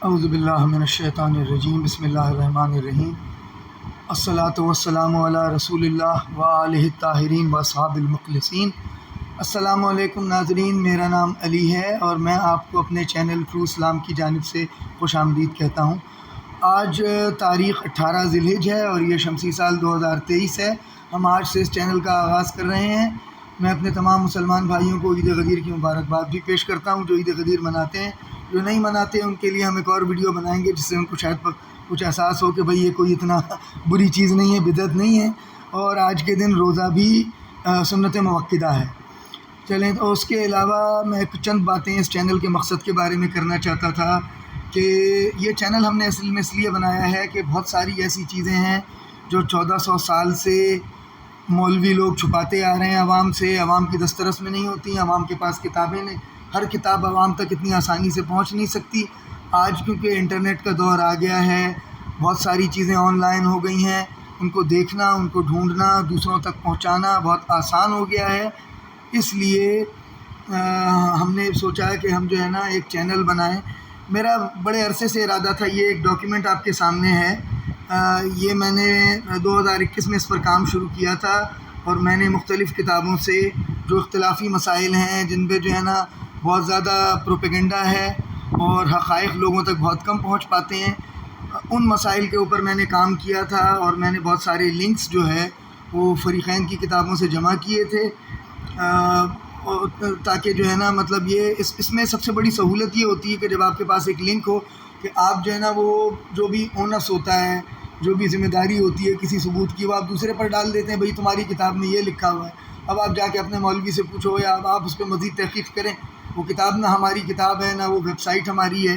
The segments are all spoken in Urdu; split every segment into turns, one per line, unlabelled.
اعوذ باللہ من الشیطان الرجیم بسم اللہ الرحمن الرحیم الصلاۃ والسلام علی رسول اللہ وآلہ الطاہرین واصحاب المخلصین۔ السلام علیکم ناظرین، میرا نام علی ہے اور میں آپ کو اپنے چینل ٹرو اسلام کی جانب سے خوش آمدید کہتا ہوں۔ آج تاریخ 18 ذی الحجہ ہے اور یہ شمسی سال 2023 ہے۔ ہم آج سے اس چینل کا آغاز کر رہے ہیں۔ میں اپنے تمام مسلمان بھائیوں کو عید غدیر کی مبارکباد بھی پیش کرتا ہوں جو عید غدیر مناتے ہیں۔ جو نہیں مناتے ان کے لیے ہم ایک اور ویڈیو بنائیں گے جس سے ان کو شاید کچھ احساس ہو کہ بھئی یہ کوئی اتنا بری چیز نہیں ہے، بدعت نہیں ہے، اور آج کے دن روزہ بھی سنت موقدہ ہے۔ چلیں، تو اس کے علاوہ میں چند باتیں اس چینل کے مقصد کے بارے میں کرنا چاہتا تھا کہ یہ چینل ہم نے اصل میں اس لیے بنایا ہے کہ بہت ساری ایسی چیزیں ہیں جو 1400 سال سے مولوی لوگ چھپاتے آ رہے ہیں عوام سے، عوام کی دسترس میں نہیں ہوتی ہیں، عوام کے پاس کتابیں نہیں، ہر کتاب عوام تک اتنی آسانی سے پہنچ نہیں سکتی۔ آج کیونکہ انٹرنیٹ کا دور آ گیا ہے، بہت ساری چیزیں آن لائن ہو گئی ہیں، ان کو دیکھنا، ان کو ڈھونڈنا، دوسروں تک پہنچانا بہت آسان ہو گیا ہے۔ اس لیے ہم نے سوچا کہ ہم جو ہے نا ایک چینل بنائیں۔ میرا بڑے عرصے سے ارادہ تھا۔ یہ ایک ڈاکیومنٹ آپ کے سامنے ہے، یہ میں نے 2021 میں اس پر کام شروع کیا تھا اور میں نے مختلف کتابوں سے جو اختلافی مسائل ہیں جن پہ جو ہے نا بہت زیادہ پروپیگنڈا ہے اور حقائق لوگوں تک بہت کم پہنچ پاتے ہیں، ان مسائل کے اوپر میں نے کام کیا تھا اور میں نے بہت سارے لنکس جو ہے وہ فریقین کی کتابوں سے جمع کیے تھے، تاکہ جو ہے نا مطلب یہ اس میں سب سے بڑی سہولت یہ ہوتی ہے کہ جب آپ کے پاس ایک لنک ہو کہ آپ جو ہے نا وہ جو بھی اونس ہوتا ہے، جو بھی ذمہ داری ہوتی ہے کسی ثبوت کی، وہ آپ دوسرے پر ڈال دیتے ہیں۔ بھئی تمہاری کتاب میں یہ لکھا ہوا ہے، اب آپ جا کے اپنے مولوی سے پوچھو یا اب آپ اس پہ مزید تحقیق کریں۔ وہ کتاب نہ ہماری کتاب ہے، نہ وہ ویب سائٹ ہماری ہے۔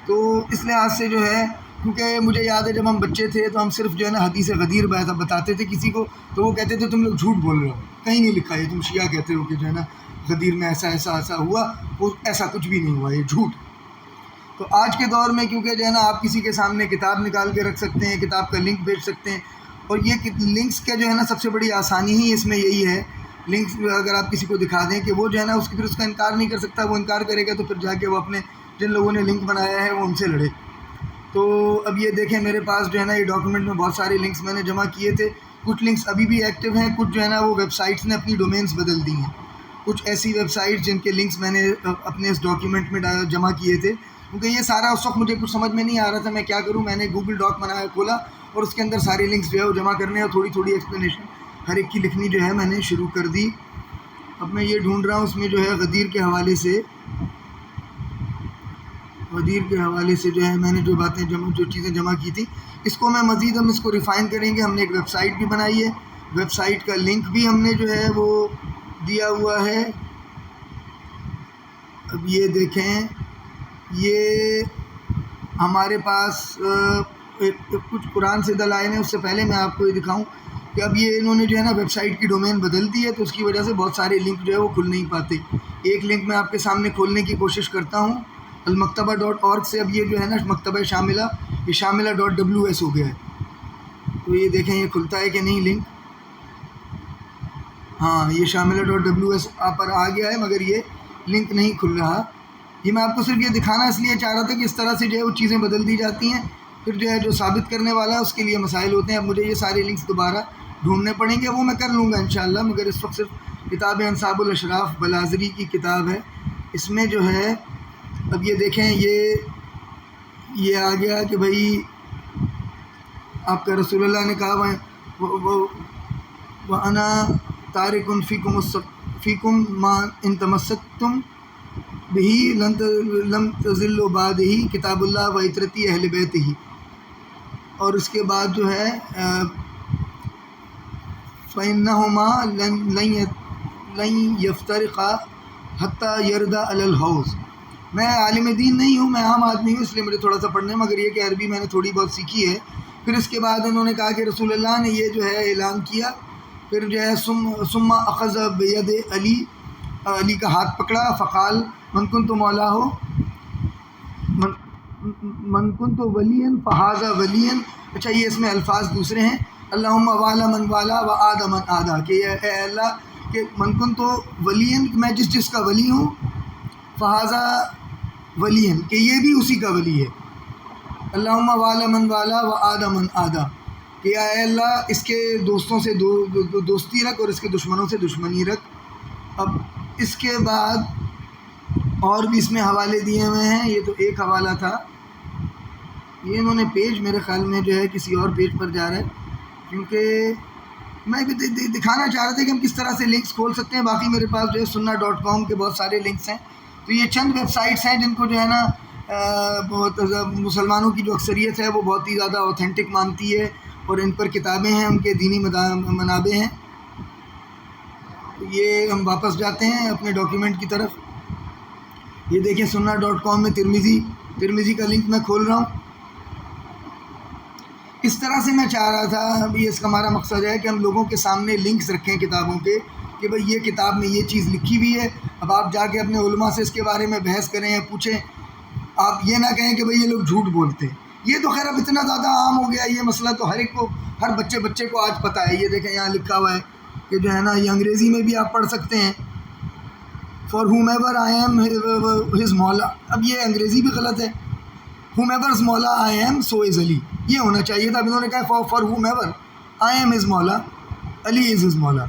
تو اس لحاظ سے جو ہے، کیونکہ مجھے یاد ہے جب ہم بچے تھے تو ہم صرف جو ہے نا حدیث غدیر بتاتے تھے کسی کو تو وہ کہتے تھے تم لوگ جھوٹ بول رہے ہو، کہیں نہیں لکھا یہ، تم شیعہ کہتے ہو کہ جو ہے نا غدیر میں ایسا ہوا، وہ ایسا کچھ بھی نہیں ہوا، یہ جھوٹ۔ تو آج کے دور میں کیونکہ جو ہے نا آپ کسی کے سامنے کتاب نکال کے رکھ سکتے ہیں، کتاب کا لنک بھیج سکتے ہیں، اور یہ لنکس کا جو ہے نا سب سے بڑی آسانی ہی اس میں یہی ہے۔ لنکس اگر آپ کسی کو دکھا دیں کہ وہ جو ہے نا پھر اس کا انکار نہیں کر سکتا، وہ انکار کرے گا تو پھر جا کے وہ اپنے جن لوگوں نے لنک بنایا ہے وہ ان سے لڑے۔ تو اب یہ دیکھیں میرے پاس جو ہے نا یہ ڈاکیومنٹ میں بہت سارے لنکس میں نے جمع کیے تھے۔ کچھ لنکس ابھی بھی ایکٹیو ہیں، کچھ جو ہے نا وہ ویب سائٹس نے اپنی ڈومینس بدل دی ہیں۔ کچھ ایسی ویب سائٹس جن کے لنکس میں نے اپنے اس ڈاکیومنٹ میں جمع کیے تھے، کیونکہ یہ سارا اس وقت مجھے کچھ سمجھ میں نہیں آ رہا تھا میں کیا کروں۔ میں نے گوگل ڈاک بنایا، کھولا اور اس کے اندر سارے لنکس جو ہے وہ جمع کرنے اور تھوڑی تھوڑی ایکسپلینیشن ہر ایک کی لکھنی جو ہے میں نے شروع کر دی۔ اب میں یہ ڈھونڈ رہا ہوں اس میں جو ہے غدیر کے حوالے سے جو ہے میں نے جو چیزیں جمع کی تھی، اس کو میں مزید ہم اس کو ریفائن کریں گے۔ ہم نے ایک ویب سائٹ بھی بنائی ہے، ویب سائٹ کا لنک بھی ہم نے جو ہے وہ دیا ہوا ہے۔ اب یہ دیکھیں، یہ ہمارے پاس کچھ قرآن سے دلائل ہیں۔ اس سے پہلے میں آپ کو یہ دکھاؤں کہ اب یہ انہوں نے جو ہے نا ویب سائٹ کی ڈومین بدل دی ہے، تو اس کی وجہ سے بہت سارے لنک جو ہے وہ کھل نہیں پاتے۔ ایک لنک میں آپ کے سامنے کھولنے کی کوشش کرتا ہوں، المکتبہ.org سے۔ اب یہ جو ہے نا مکتبہ شاملہ، یہ شاملہ.ws ہو گیا ہے۔ تو یہ دیکھیں یہ کھلتا ہے کہ نہیں لنک؟ ہاں، یہ شاملہ.ws پر آ گیا ہے مگر یہ لنک نہیں کھل رہا۔ یہ میں آپ کو صرف یہ دکھانا اس لیے چاہ رہا تھا کہ اس طرح سے جو ہے وہ چیزیں بدل دی جاتی ہیں، پھر جو ہے جو ثابت کرنے والا ہے اس کے لیے مسائل ہوتے ہیں۔ اب مجھے یہ سارے لنکس دوبارہ ڈھونڈنے پڑیں گے، وہ میں کر لوں گا انشاءاللہ، مگر اس وقت صرف کتاب انصاب الاشراف بلازری کی کتاب ہے، اس میں جو ہے اب یہ دیکھیں یہ آ گیا کہ بھئی آپ کا رسول اللہ نے کہا وَأَنَا تَارِكٌ فِيكُمْ مَا إِن تَمَسَّكْتُمْ بِهِ لَمْ تَضِلُّوا بَعْدِهِ کتاب اللہ وعترتی اہل بیتہ۔ اور اس کے بعد جو ہے فَإِنَّهُمَا لَن يَفْتَرِقَا حَتَّى يَرْدَ عَلَى الْحَوْض۔ میں عالم دین نہیں ہوں، میں عام آدمی ہوں، اس لیے مجھے تھوڑا سا پڑھنے، مگر یہ کہ عربی میں نے تھوڑی بہت سیکھی ہے۔ پھر اس کے بعد انہوں نے کہا کہ رسول اللہ نے یہ جو ہے اعلان کیا، پھر جو ہے ثم اخذ بید علی کا ہاتھ پکڑا، فقال من کنت مولا ہو من کنت ولیا فہذا ولیا۔ اچھا، یہ اس میں الفاظ دوسرے ہیں، اللہم والا من والا و آد من آدا، کہ اے اللہ کہ من کنت ولیا، میں جس کا ولی ہوں، فہذا ولین، کہ یہ بھی اسی کا ولی ہے۔ اللہم والا من والا و آدا من آدا، کہ اے اللہ اس کے دوستوں سے دوستی رکھ اور اس کے دشمنوں سے دشمنی رکھ۔ اب اس کے بعد اور بھی اس میں حوالے دیے ہوئے ہیں، یہ تو ایک حوالہ تھا، یہ انہوں نے پیج میرے خیال میں جو ہے کسی اور پیج پر جا رہا ہے، کیونکہ میں بھی دکھانا چاہ رہا تھا کہ ہم کس طرح سے لنکس کھول سکتے ہیں۔ باقی میرے پاس جو ہے sunna.com کے بہت سارے لنکس ہیں، تو یہ چند ویب سائٹس ہیں جن کو جو ہے نا بہت مسلمانوں کی جو اکثریت ہے وہ بہت ہی زیادہ اوتھینٹک مانتی ہے، اور ان پر کتابیں ہیں، ان کے دینی منابع ہیں۔ یہ ہم واپس جاتے ہیں اپنے ڈاکیومنٹ کی طرف، یہ دیکھیں sunna.com میں ترمذی کا لنک میں کھول رہا ہوں۔ اس طرح سے میں چاہ رہا تھا، ابھی اس کا ہمارا مقصد ہے کہ ہم لوگوں کے سامنے لنکس رکھیں کتابوں کے، کہ بھئی یہ کتاب میں یہ چیز لکھی ہوئی ہے، اب آپ جا کے اپنے علماء سے اس کے بارے میں بحث کریں یا پوچھیں، آپ یہ نہ کہیں کہ بھئی یہ لوگ جھوٹ بولتے ہیں۔ یہ تو خیر اب اتنا زیادہ عام ہو گیا، یہ مسئلہ تو ہر ایک کو، ہر بچے کو آج پتہ ہے۔ یہ دیکھیں یہاں لکھا ہوا ہے کہ جو ہے نا یہ انگریزی میں بھی آپ پڑھ سکتے ہیں، for home ever I am his مولا، اب یہ انگریزی بھی غلط ہے، ہوم ایورز مولا آئی ایم سو از علی، یہ ہونا چاہیے تھا۔ اب انہوں نے کہا for home ever I am his مولا علی از ہز مولا،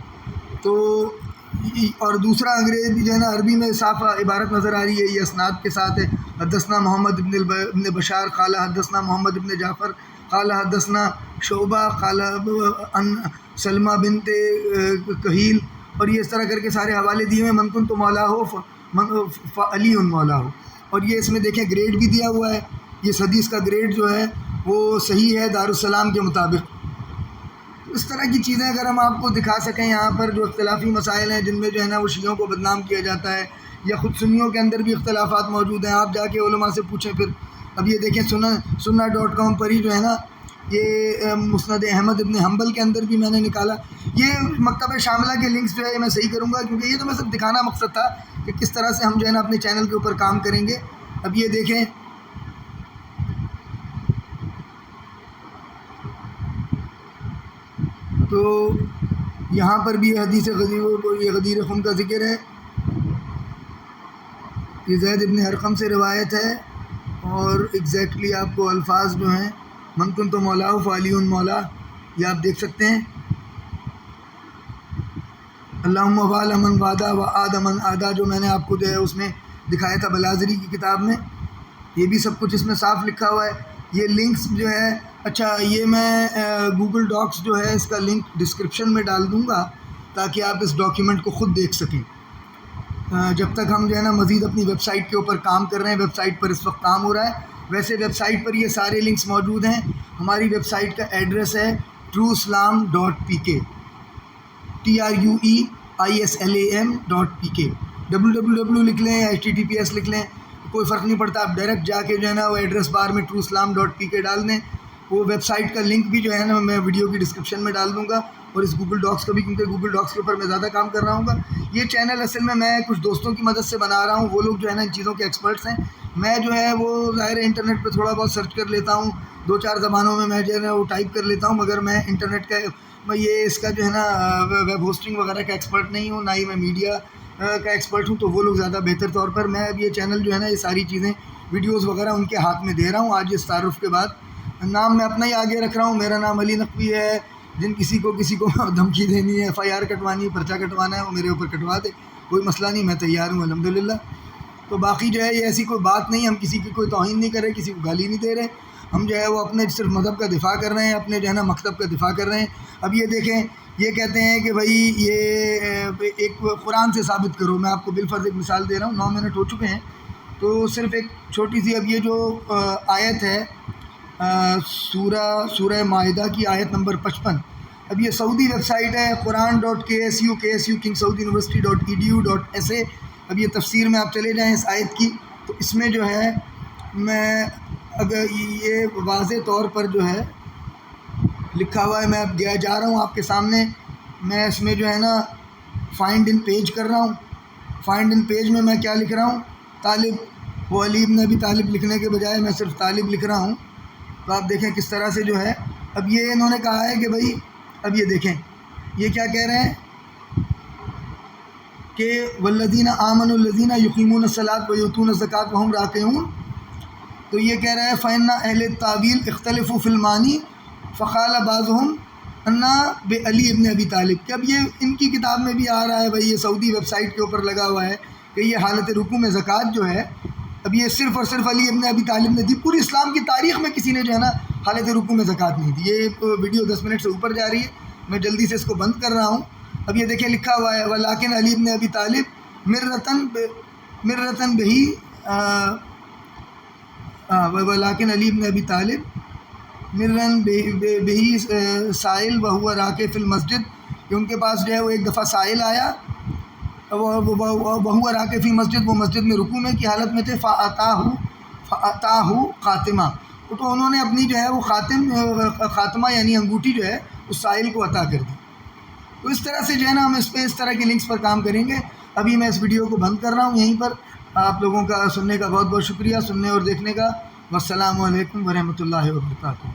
تو اور دوسرا انگریزی جو ہے نا عربی میں صاف عبارت نظر آ رہی ہے، یہ اسناد کے ساتھ ہے، حدثنا محمد ابن بشار قال حدثنا محمد ابن جعفر قال حدثنا شعبہ قال عن سلمہ بنت کہیل، اور یہ اس طرح کر کے سارے حوالے دیے ہوئے، من کنت مولا ہو فعلی مولا ہو، اور یہ اس میں دیکھیں گریڈ بھی دیا ہوا ہے، یہ حدیث کا گریڈ جو ہے وہ صحیح ہے دارالسلام کے مطابق۔ اس طرح کی چیزیں اگر ہم آپ کو دکھا سکیں یہاں پر، جو اختلافی مسائل ہیں جن میں جو ہے نا وہ شیعوں کو بدنام کیا جاتا ہے، یا خود سنیوں کے اندر بھی اختلافات موجود ہیں، آپ جا کے علماء سے پوچھیں پھر۔ اب یہ دیکھیں sunna.com پر ہی جو ہے نا یہ مسند احمد ابن حنبل کے اندر بھی میں نے نکالا، یہ مکتبہ شاملہ کے لنکس جو ہے میں صحیح کروں گا، کیونکہ یہ تو میں صرف دکھانا مقصد تھا کہ کس طرح سے ہم جو ہے نا اپنے چینل کے اوپر کام کریں گے۔ اب یہ دیکھیں تو یہاں پر بھی یہ حدیث غدیر خم کا ذکر ہے، یہ زید ابن ارقم سے روایت ہے، اور ایگزیکٹلی آپ کو الفاظ جو ہیں من کنت مولا فعلی مولا، یہ آپ دیکھ سکتے ہیں۔ اللہم والا من وادا و آدا من آدا، جو میں نے آپ کو جو ہے اس میں دکھایا تھا بلازری کی کتاب میں، یہ بھی سب کچھ اس میں صاف لکھا ہوا ہے۔ یہ لنکس جو ہے، اچھا یہ میں گوگل ڈاکس جو ہے اس کا لنک ڈسکرپشن میں ڈال دوں گا تاکہ آپ اس ڈاکیومنٹ کو خود دیکھ سکیں۔ جب تک ہم جو ہے نا مزید اپنی ویب سائٹ کے اوپر کام کر رہے ہیں، ویب سائٹ پر اس وقت کام ہو رہا ہے، ویسے ویب سائٹ پر یہ سارے لنکس موجود ہیں۔ ہماری ویب سائٹ کا ایڈریس ہے trueislam.pk trueislam.pk، www لکھ لیں یا https لکھ لیں، کوئی فرق نہیں پڑتا، آپ ڈائریکٹ جا کے جو ہے نا وہ ایڈریس بار میں trueislam.pk ڈال دیں، وہ ویب سائٹ کا لنک بھی جو ہے نا میں ویڈیو کی ڈسکرپشن میں ڈال دوں گا، اور اس گوگل ڈاکس کا بھی، کیونکہ گوگل ڈاکس کے اوپر میں زیادہ کام کر رہا ہوں گا۔ یہ چینل اصل میں کچھ دوستوں کی مدد سے بنا رہا ہوں، وہ لوگ جو ہے نا ان چیزوں کے ایکسپرٹس ہیں، میں جو ہے وہ ظاہر ہے انٹرنیٹ پہ تھوڑا بہت سرچ کر لیتا ہوں، 2-4 زبانوں میں جو ہے نا وہ ٹائپ کر لیتا ہوں، مگر میں انٹرنیٹ کا، میں یہ اس کا جو ہے نا ویب ہوسٹنگ وغیرہ کا ایکسپرٹ نہیں ہوں، نہ ہی میں میڈیا کا ایکسپرٹ ہوں، تو وہ لوگ زیادہ بہتر طور پر، میں اب یہ چینل جو ہے نا یہ ساری چیزیں ویڈیوز وغیرہ ان کے ہاتھ میں دے رہا ہوں۔ آج اس تعارف کے بعد نام میں اپنا ہی آگے رکھ رہا ہوں، میرا نام علی نقوی ہے، جن کسی کو دھمکی دینی ہے، FIR کٹوانی ہے، پرچہ کٹوانا ہے، وہ میرے اوپر کٹوا دے، کوئی مسئلہ نہیں، میں تیار ہوں الحمدللہ۔ تو باقی جو ہے یہ ایسی کوئی بات نہیں، ہم کسی کی کوئی توہین نہیں کر رہے، کسی کو گالی نہیں دے رہے، ہم جو ہے وہ اپنے صرف مذہب کا دفاع کر رہے ہیں، اپنے جو ہے نا مکتب کا دفاع کر رہے ہیں۔ اب یہ دیکھیں، یہ کہتے ہیں کہ بھائی یہ ایک قرآن سے ثابت کرو، میں آپ کو بالفرض ایک مثال دے رہا ہوں، 9 منٹ ہو چکے ہیں، تو صرف ایک چھوٹی سی، اب یہ جو آیت ہے سورہ مائدہ کی آیت نمبر 55، اب یہ سعودی ویب سائٹ ہے quran.ksu King Saud University.edu.sa، اب یہ تفسیر میں آپ چلے جائیں اس آیت کی، تو اس میں جو ہے میں اگر یہ واضح طور پر جو ہے لکھا ہوا ہے، میں اب جا رہا ہوں آپ کے سامنے، میں اس میں جو ہے نا فائنڈ ان پیج کر رہا ہوں، فائنڈ ان پیج میں کیا لکھ رہا ہوں، طالب، وہ علی بن ابی طالب لکھنے کے بجائے میں صرف طالب لکھ رہا ہوں، تو آپ دیکھیں کس طرح سے جو ہے، اب یہ انہوں نے کہا ہے کہ بھائی، اب یہ دیکھیں یہ کیا کہہ رہے ہیں کہ والذین آمنوا الذین یقیمون الصلاۃ ویؤتون الزکاۃ وہم راکعون، تو یہ کہہ رہا ہے فَإِنَّ اہل تعویل اختلفوا فی المعانی فقال بعضهم انا بعلی ابن ابی طالب، کہ اب یہ ان کی کتاب میں بھی آ رہا ہے بھائی، یہ سعودی ویب سائٹ کے اوپر لگا ہوا ہے کہ یہ حالت رکوع میں زکوٰۃ جو ہے اب یہ صرف اور صرف علی ابن ابی طالب نے دی، پوری اسلام کی تاریخ میں کسی نے جو ہے نا حالت رکوع میں زکوٰۃ نہیں دی۔ یہ ویڈیو 10 منٹ سے اوپر جا رہی ہے، میں جلدی سے اس کو بند کر رہا ہوں۔ اب یہ دیکھیں لکھا ہوا ہے ولیکن علی ابن ابی طالب مرتن بہی ولیکن علی ابن ابی طالب مرن بہی سائل وہو راکع فی المسجد، کہ ان کے پاس جو ہے وہ ایک دفعہ سائل آیا، وہو راکع فی مسجد، وہ مسجد میں رکوع میں کی حالت میں تھے، فَأَتَاهُ خاتمہ، تو انہوں نے اپنی جو ہے وہ خاتمہ یعنی انگوٹھی جو ہے اس سائل کو عطا کر دی۔ تو اس طرح سے جو ہے نا ہم اس پہ اس طرح کے لنکس پر کام کریں گے۔ ابھی میں اس ویڈیو کو بند کر رہا ہوں یہیں پر۔ آپ لوگوں کا سننے کا بہت بہت شکریہ، سننے اور دیکھنے کا۔ والسلام علیکم ورحمۃ اللہ وبرکاتہ۔